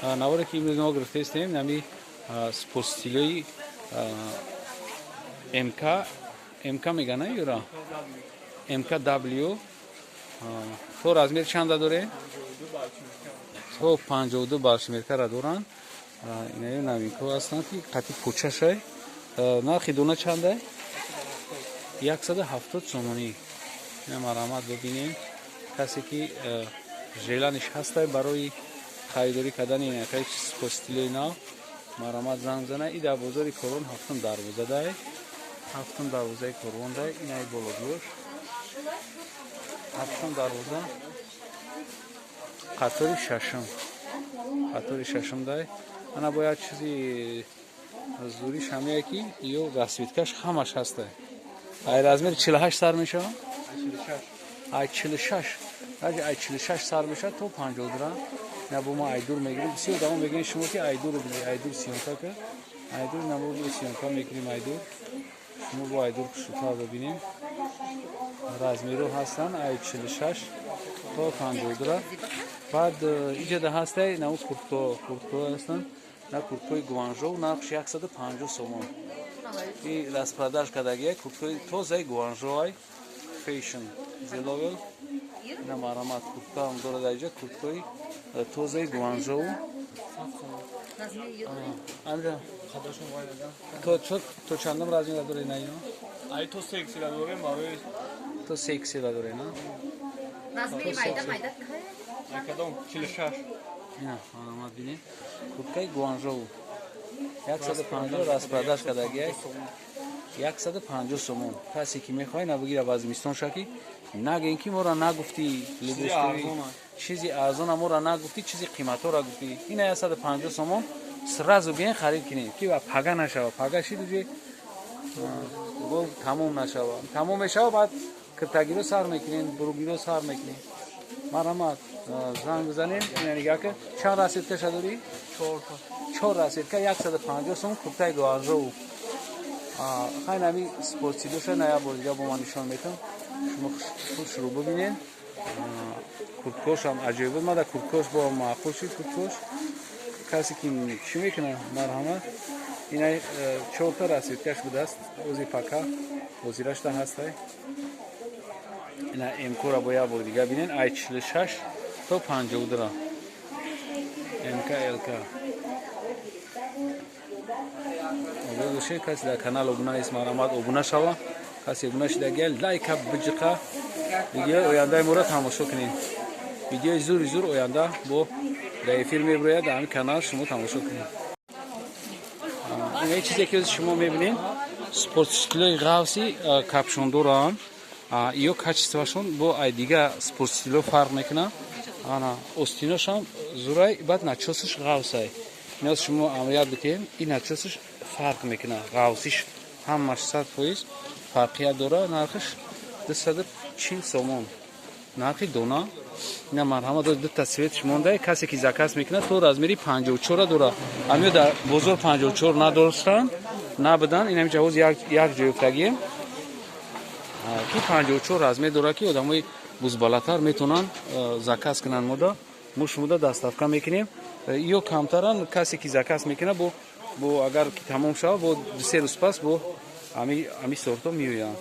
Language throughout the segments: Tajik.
наваре ки имрӯз мо гирифтаистем нами спортстилои МК мегана юра МКW то размер чанда дорем? то 52 балшимеркара доранд. Инаё новинко ҳастанд ки қати пӯчашай. нархи дона чанда? 170 сомонӣ. ина марҳамат бубинем. касе ки желаниш ҳастай барои харидорӣ кардани инакай спортстилои нав марҳамат занг бизанай. и дар бозори Корвон 7 дарвоза дай 7 дарвозаи Корвон дай инаи болагӯш 7 дарвоза қатори шашум дай. ана бо як чизи зуриш ҳамяе ки ё расветкаш ҳамаш ҳастай. ай размери 48 сар мешавад? 46 ай 46 сар мешавад то 50 дирам. ина бо ма айдур мегирем. бисёр давом мегӯем шумо ки айдурро бигиред. айдур сиёнка ка айдур намо бо сиёнка мекунем. айдур шумо бо айдур кушутар бибинем. размерҳо ҳастанд ай 46 то 50 дирам. баъд иҷода ҳастай намо куртко ҳастанд. на курткои гуанжоу нархш 150 сомон. и распродаж кардагия курткои тозаи гуанжоай фэшн зеловел. ина марҳамат курткаам дорад айҷа курткои тозаи гуанжоу. амира то чандам размера доред на ино? ай то 6 сила дорем барои то 6 сила доред на? размери майда ай кадом 46. ина марҳамат бинед. курткаи гуанжоу 150 распродаж кардагия 150 сомон. касе ки мехоҳад набигира ба зимистон шаки нагем ки моро нагуфти либостои чизи арзона моро нагуфти чизи қиматҳоро гуфти. ина 150 сомон сразу биен харид кинем ки ба пага нашава. пага шидуҷе гол тамом нашава. тамом мешава баъд киртагиро сар мекунем бургиро сар мекунем. марҳамат занг бизанем. ина нигоҳ ки чанд расветкаша дорӣ? 4 расветка 150 сом куртаи гуанжоу. хай нами спортсилоша ная бор дига бо ман нишон метам. шумо худ шурӯъ бибинед. курткошам аҷоиб буд. мада курткош бо маъқул шид. курткош касе ки чӣ мекунад марҳамат. ина 4 расветкаш будааст. ози пака озирашта ҳастай. ина мкора бо як бор дига бинед. ай 46 то 50 дирам. МКЛК обе касе дар канал обуна нест марҳамат обуна шава. касе обуна шидагия лайка биҷиқа видеои ояндаи моро тамошо кунед. видеои зури зур оянда бо дар эфир мебирояд. дар ҳамин канал шумо тамошо кунед. ин чизе ки шумо мебинед спортстилои ғавси капшондорам. ё качествашон бо ай дига спортстило фарқ мекунад. ана остиношам зурай баъд начосаш ғавсай. ниёз шумо амрият битем. ин начосаш фарқ мекунад. ғавсиш ҳамаш 100% фарқият дора. нархиш 240 сомон. нархи дона. ина марҳамат дута цвет шумонда. касе ки заказ мекунад то размери 54 дора. амё дар бозор 54 надорастанд набуданд. ин ҳамин ҷавоз як ҷой уфтагием ки 54 размер дора ки одамои бузбалатар метавонанд заказ кунанд. мода мо шумода дастафка мекунем. ё камтаран касе ки заказ мекунад бо агар ки тамом шава бо 2-3 рӯз пас бо ами сорто меоянд.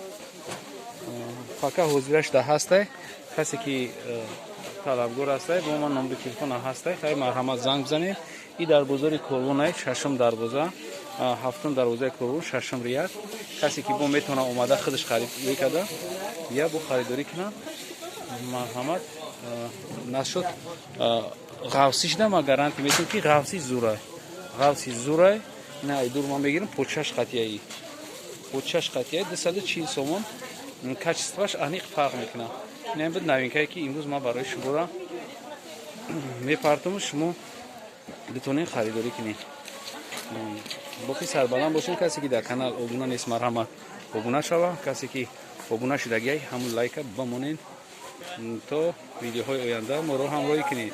фака ҳозирашда ҳастай. касе ки талабгор ҳастай бо ман номери телефона ҳастай. хай марҳамат занг бизанед. и дар бозори Корвонай 6 дарвоза 7 дарвозаи Корвон 6 рият. касе ки бо метавонад омада худаш харидорӣ карда я бо харидорӣ кунад. марҳамат нашуд ғавсиш да ма гаранти метавонам ки ғавси зурай. ина айдур ма мегирам 5 қатияи 240 сомон. качестваш аниқ фарқ мекунад. ин буд новинкае ки имрӯз ма барои шуморо мепартум. шумо битонед харидорӣ кунед. боқи сарбаланд бошем. касе ки дар канал обуна нест марҳамат обуна шава. касе ки обуна шидагиай ҳамун лайка бамонед то видеоҳои оянда моро ҳамроҳӣ кунед.